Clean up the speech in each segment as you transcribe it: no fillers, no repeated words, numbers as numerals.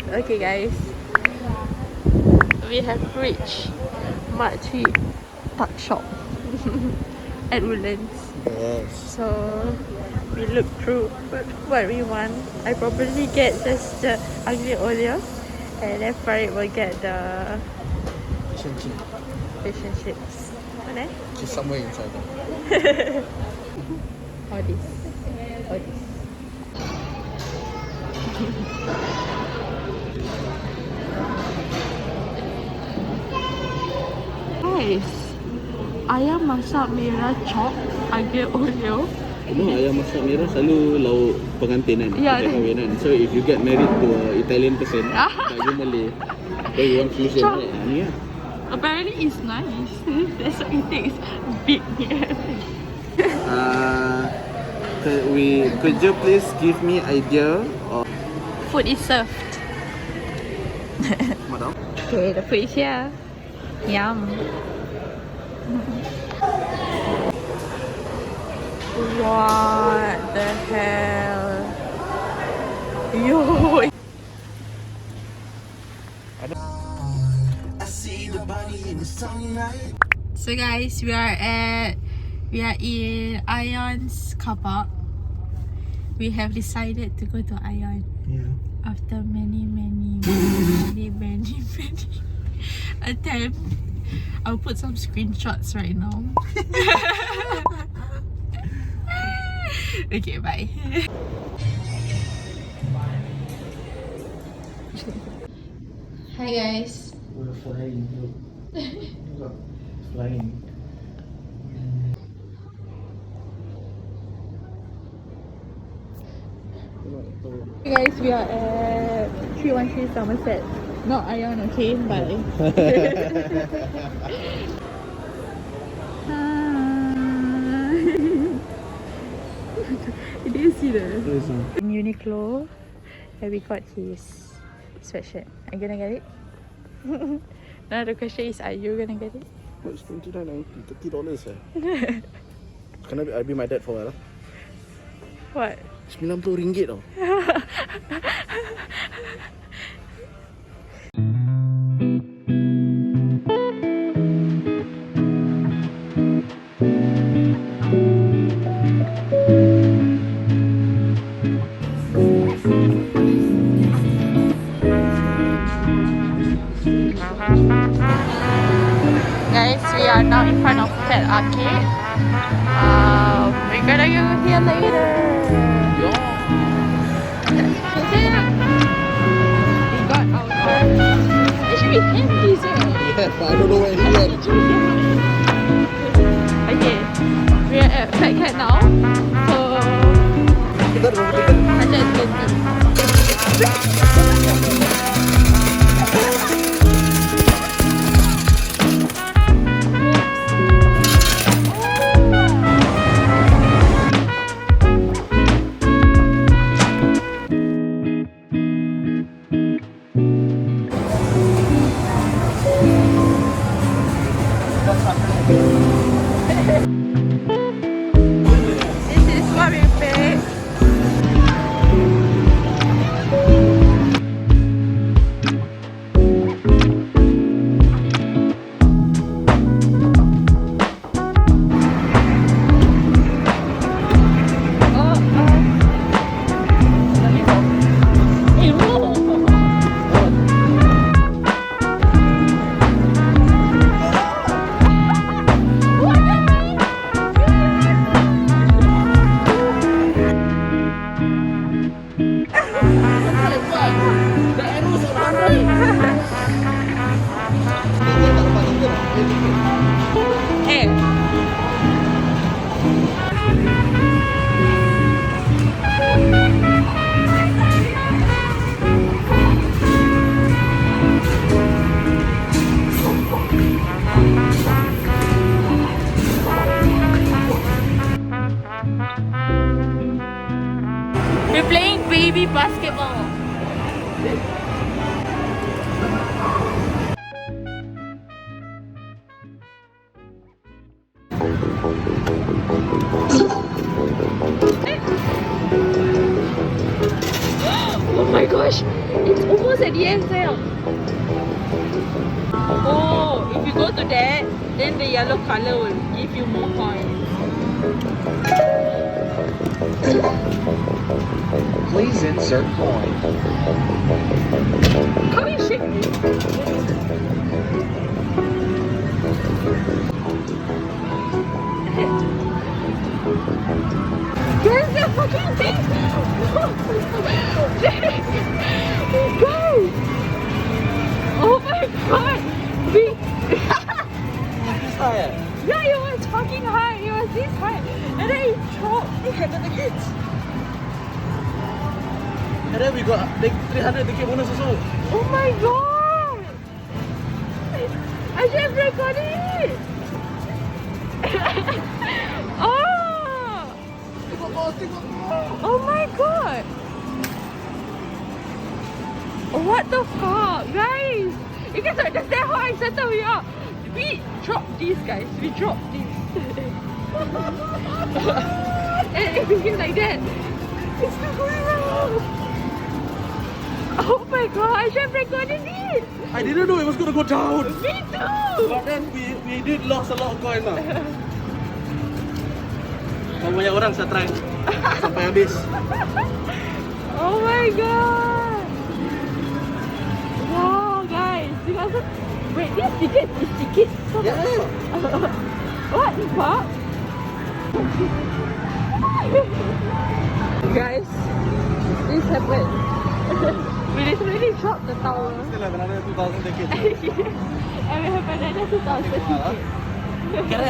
Okay guys, we have reached Mark 3 Tuck Shop at Woodlands. Yes. So we look through what we want. I probably get just the ugly Oreo, and then Farid will get the fish and chips. What eh? She's somewhere inside there. All this. Guys, ayam masak merah chop agak Oreo. Ayam masak merah selalu lauk pengantin kan? Ya, kahwin kan? So if you get married to an Italian person, like you Malay, then you want fusion, Chop. right? Ni lah. Apparently it's nice. That's why it takes big. Could you please give me idea of Food is served. Madam? Okay, the food is here. Yum. What the hell? Yo. So guys, we are in Ion's car park. We have decided to go to Ion. Yeah. After many attempts. I'll put some screenshots right now. Okay, bye. Hi guys. We're flying. Look. Flying. Hey guys, we are at 313 Somerset. Not Ion, okay? Bye. Did you see this? In Uniqlo, and we got his sweatshirt. Are you gonna get it? Now the question is, are you gonna get it? What's $29.90? $30 eh? Can I be my dad for a while? What? RM90 tau. Guys, we are now in front of Pet Arcade. We're gonna go here later. We got our car. Actually, we have this. Yeah, but I don't know where he went. Okay, we are at Pet Cat now. So, Kita dah berapa tiket? 120. DSL. Oh, if you go to that, then the yellow color will give you more points. Please insert coin. Come and shake me. There's a fucking thing! Guys! Oh my god! Yeah, it was fucking high. It was this high. And then it dropped. Look at the tickets. And then we got like 300 ticket bonus also. Oh my god! I should have recorded it! Oh! Oh my god! What the fuck, guys? You guys understand how excited we are? We dropped this, guys. We dropped this. And it became like that. It's still going wrong. Oh my god, I should have recorded it. I didn't know it was gonna go down. Me too. But then we did lost a lot of coins lah. Banyak orang saya try sampai habis. Oh my god. Wow, guys. You guys are... Wait, this ticket is ticket. Yeah. What the fuck? Guys, this happened. We literally dropped the tower. Still have another 2,000 tickets. And we have another 2,000 tickets. Kere.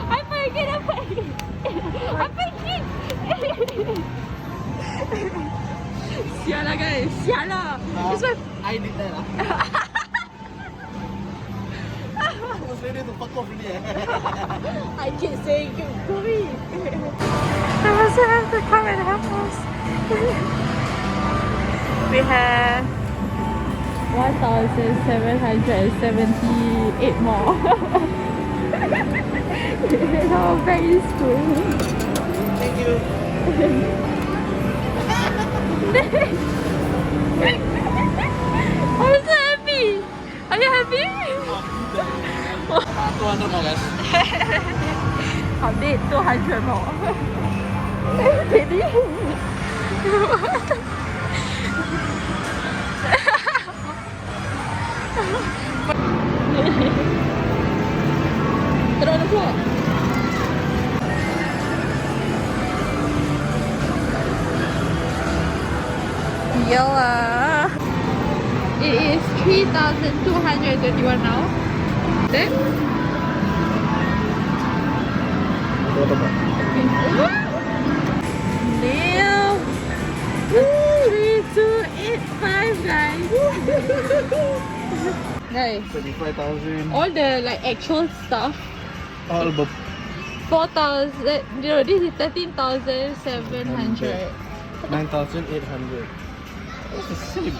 I forget. Sialah guys, sialah. This one. I did that lah. I was ready to fuck off really. I keep saying keep going. I also have to come and help us. We have 1,778 more. Our bag is full. Thank you. I'm so happy. Are you happy? 200 more guys. Update 200 more. Jadi They're on the floor. Yalla. It is 3,221 now. Then damn. 3,285 guys. Guys, 35,000. all the like actual stuff. All but 4,000. You know, this is 13,700. 9,800. That's the same.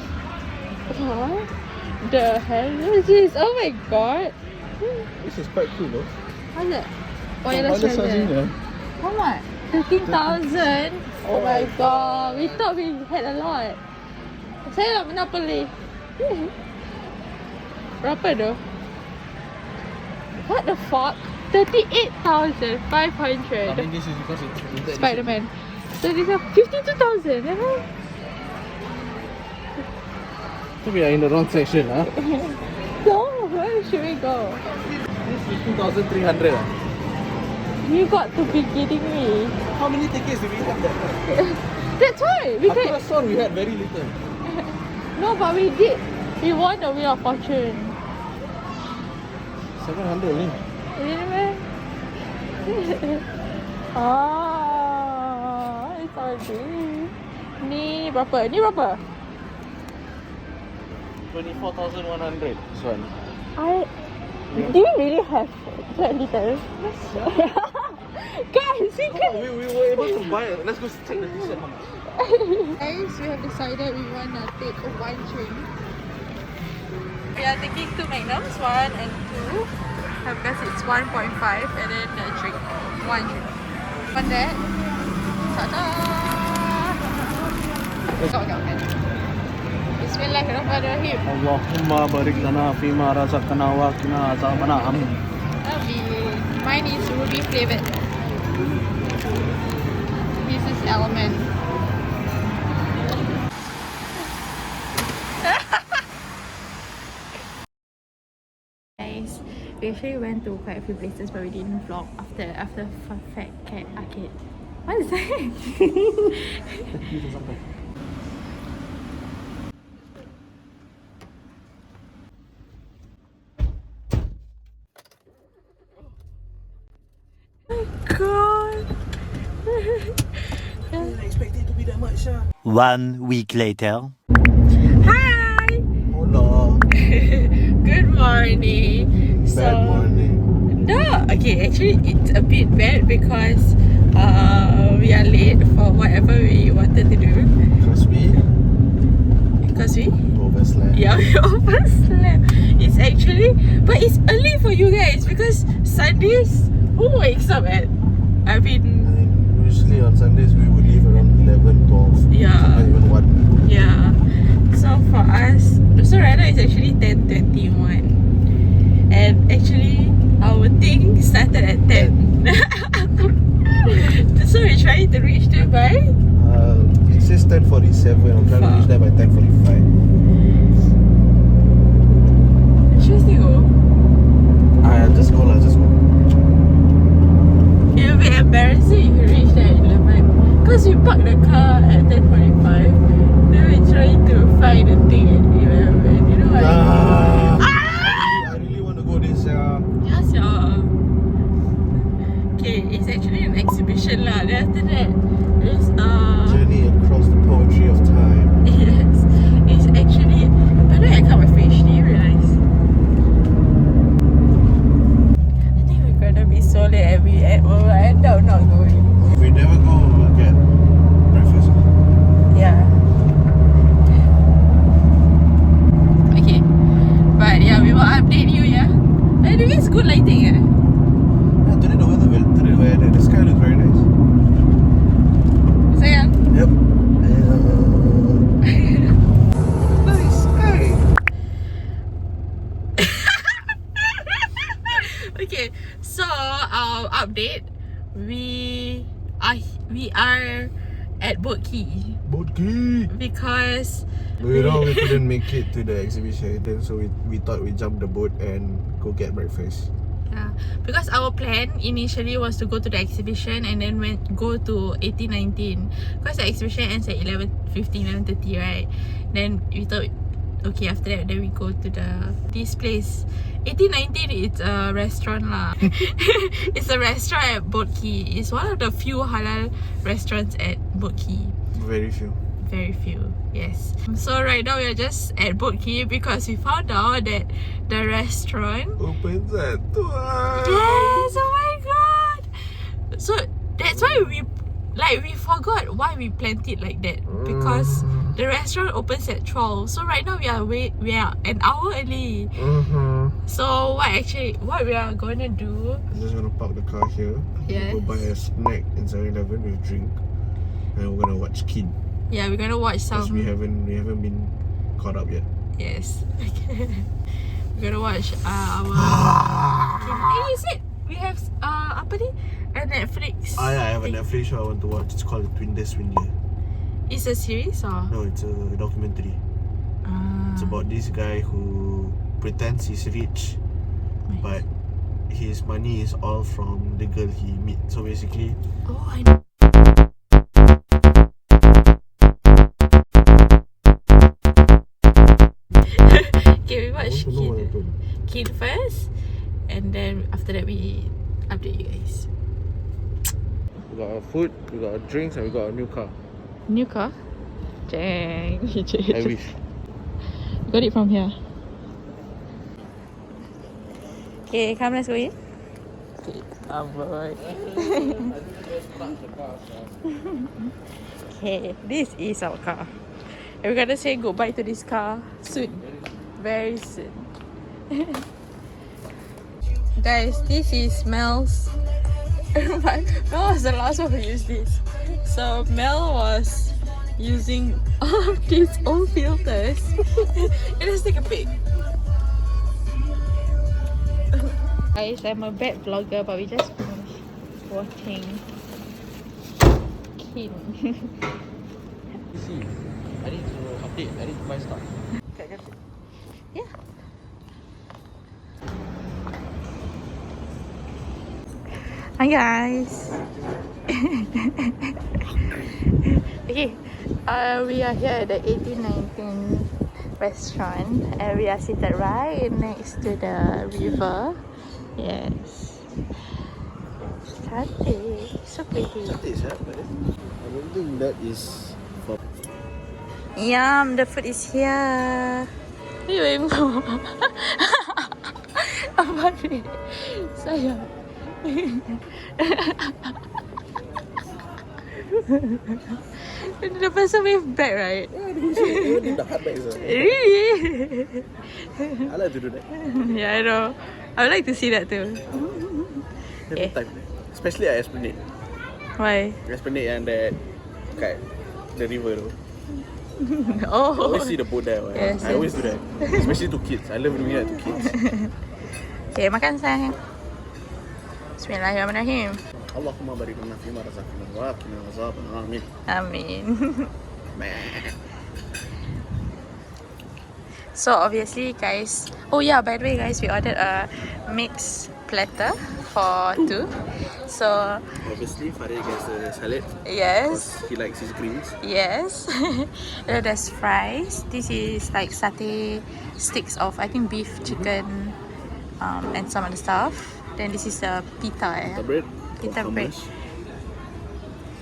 What the hell is this? Oh my god. This is quite cool though. What's that? Wireless charger. How much? 13,000. Oh my god. We thought we had a lot. Saya nak pernah beli. Berapa tu? What the fuck? 38,500. I think this is because it's limited Spider-Man. So these are 52,000. So we are in the wrong section, huh? So where should we go? This is 2,300. You got to be kidding me. How many tickets do we have that time? That's why we After can. I saw we had very little. No, but we did. We won the Wheel of Fortune. 700 only. Really, man? Ah, it's already. Ni berapa? Ni berapa? 24,100. This one. Do you really have that little? Guys, we can. Oh, we were able to buy it. Let's go check the t-shirt. How much? Guys, we have decided we want to take one drink. We are taking 2 Magnums, 1 and 2. Because it's 1.5 and then a drink. 1 drink. On that. Ta-da! Bismillahirrahmanirrahim. Allahumma barik lana fima razaqtana wa qina azabannar. Amin. Mine is ruby flavored. This is almond. Guys, we actually went to quite a few places, but we didn't vlog after Fat Cat Arcade. What is that? God. I didn't expect it to be that much. 1 week later. Hi. Hola. Good morning. Bad morning. No, okay, actually it's a bit bad because we are late for whatever we wanted to do. Because we overslept. Yeah, we overslept. It's actually, but it's early for you guys because Sundays, who wakes up at, I mean, Usually on Sundays we would leave around 11, 12. Yeah. Sometimes even 1. yeah. So for us, so right now it's actually 10:21, and actually our thing started at 10. So we're trying to reach there by. It says 10:47. I'm trying to reach there by 10:45. Should we still go? Just go lah, just go. It will be embarrassing if we reach there at 11. Because we parked the car at 10:45. Then we're trying to find the thing at 11. You know what I mean? I really want to go this Yes, yeah. Okay, it's actually an exhibition lah. Then after that, there's journey across the poetry of time. yes, it's actually. By the way, I cut my fish. Do you realize? I think we're gonna be so late and we will end up not going. If we never go, we'll get breakfast. Yeah. Okay. But yeah, we will update you, yeah? And it is good lighting, yeah? Yeah, today the sky looks very nice. Sayang. Yep. Nice sky. Okay, so our update, we are at Boat Quay Boat Quay. because We couldn't make it to the exhibition, then so we thought we'd jump the boat and go get breakfast. yeah, because our plan initially was to go to the exhibition and then go to 1819 because the exhibition ends at 11:15, 11:30, right? Then we thought, okay, after that then we go to this place. 1819, it's a restaurant lah. It's a restaurant at Boat Quay. It's one of the few halal restaurants at Boat Quay. Very few. Very few, yes. So right now we are just at Boat Quay because we found out that the restaurant Opens at 12. yes, oh my god. So that's why we forgot why we planned it like that, because the restaurant opens at 12. So right now we are an hour early. So what we are gonna do? I'm just gonna park the car here. Yes. Go buy a snack in 7-Eleven with drink, and we're gonna watch Kid. Yeah, we're gonna watch Because some. we haven't been caught up yet. Yes. We're gonna watch our. Hey, you said we have apa ni? A Netflix. Yeah, I have a thing. Netflix show I want to watch. It's called Twinder Swindler. It's a series or? No, it's a documentary. It's about this guy who pretends he's rich, but his money is all from the girl he meet. So basically, Oh, I know. Okay, we watch Kid first, and then after that we update you guys. we got our food, we got our drinks, and we got our new car. New car? Dang. I wish. Got it from here. Okay, come, let's go in. Okay, okay, this is our car. And we're gonna say goodbye to this car soon. Very soon. Guys, this is Mel's. Mel was the last one who used this. So Mel was using all of these old filters. And let's take a pic. Guys, I'm a bad vlogger, but we just finished watching Kin. See, I need to update. I need to buy stuff. Yeah. Hi guys. Okay, we are here at the 1819 restaurant and we are seated right next to the river. Yes. Satay. So pretty. I don't think that is for. Yum, the food is here. What are you waiting for? Apa ni? Sayang. The person wave back, right? You did the hard back, sir. Really? I like to do that Yeah, I know. I would like to see that too. every time. Especially at Esplanade. Why? Esplanade and that kat the river tu. I Oh. always see the boat there. Right? Yes, I always yes. do that. Especially to kids. I love doing that to kids. Okay, makan sayang. Bismillahirrahmanirrahim. Allahumma barik lana fima razaqtana wa qina azaban amin. Amin. So obviously guys, oh yeah, by the way guys, we ordered a mixed platter for two. So Obviously, Farid gets the salad. yes, He likes his greens. yes. And there's fries. This is like satay sticks of I think beef, chicken, and some other stuff. Then this is a pita. The bread. Pita or bread.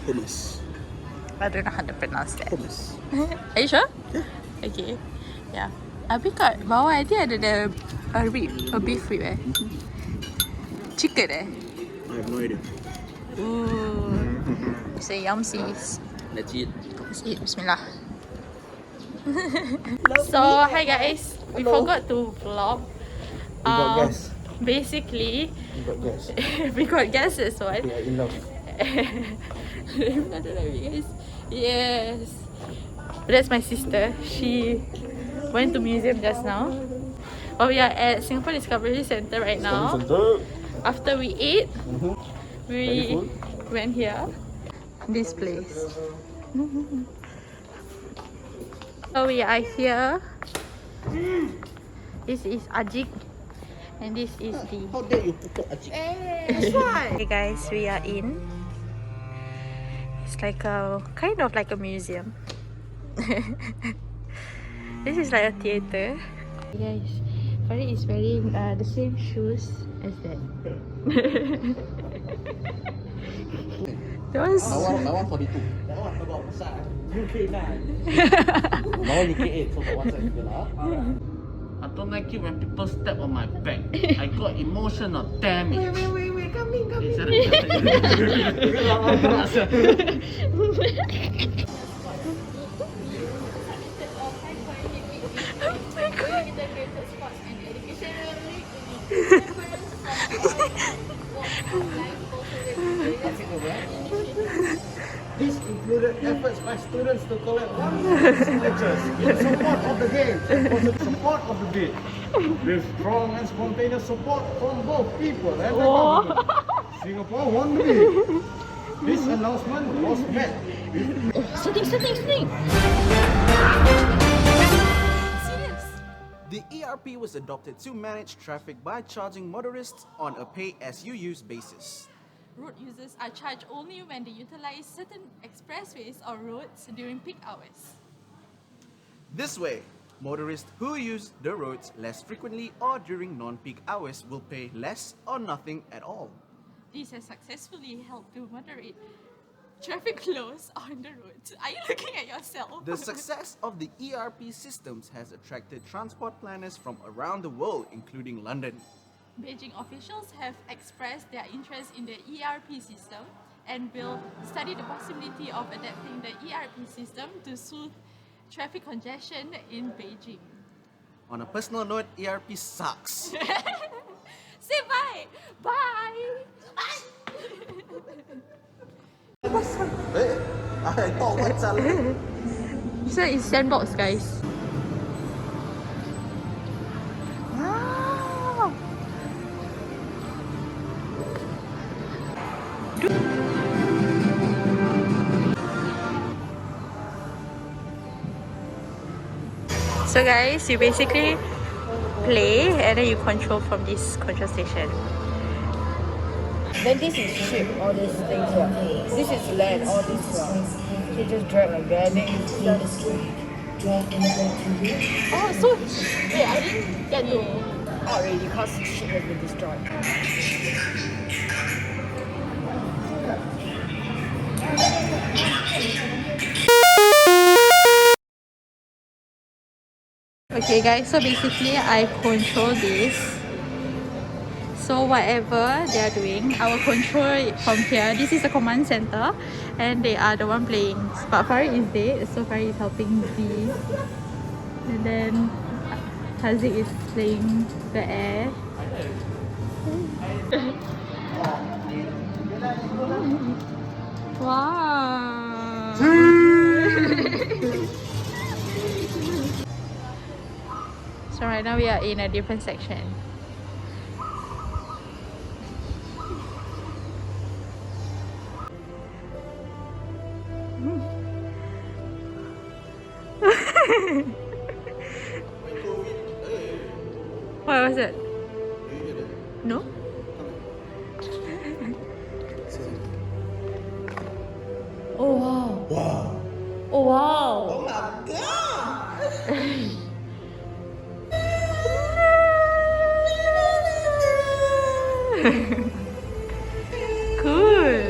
Hummus. I don't know how to pronounce that. Hummus. Are you sure? Yeah. Okay. Yeah. Habis kat bawah dia ada a rib, a beef rib Chicken I have no idea. Ooh. It's a yum sis. Let's eat. Let's eat. Bismillah. So, hi guys. We forgot to vlog. We got gas. Basically, We got gas. we got gas as well. We are in love. Guys. Yes. That's my sister. She went to museum just now. But we are at Singapore Discovery Centre right now. After we ate, we went here. This place. So we are here. This is Ajik. And this is the... How dare you put Ajik? Hey guys, we are in. It's like a kind of like a museum. This is like a theater. Hey guys, Farid is wearing the same shoes as that. That was... My one 42. That one about UK 9. My one UK 8. So got one side bigger lah. I don't like it when people step on my back. I got emotional damage. Wait, come in. This included efforts by students to collect 1,000 signatures in support of the game and for the support of the bid. With strong and spontaneous support from both people and the government, Singapore won the bid. This announcement was met with The ERP was adopted to manage traffic by charging motorists on a pay-as-you-use basis. Road users are charged only when they utilize certain expressways or roads during peak hours. This way, motorists who use the roads less frequently or during non-peak hours will pay less or nothing at all. This has successfully helped to moderate traffic flows on the roads. Are you looking at yourself? The success of the ERP systems has attracted transport planners from around the world, including London. Beijing officials have expressed their interest in the ERP system and will study the possibility of adapting the ERP system to soothe traffic congestion in Beijing. On a personal note, ERP sucks. Say bye! Bye! Eh, I thought what jalan? So it's sandbox, guys. Wow. So guys, you basically play and then you control from this control station. Then this is ship, all these things. Right? This is land, all this. Right? You just drag like that, then you just Oh, so wait, I didn't get to. not really because the ship has been destroyed. Okay guys, so basically I control this. So whatever they are doing, I will control it from here. This is the command center and they are the one playing. But Farid is dead, so Farid is helping Z. And then Haziq is playing the air. Wow. So right now we are in a different section. What was it? No? Oh wow. Wow. Oh wow. Oh my god! Cool.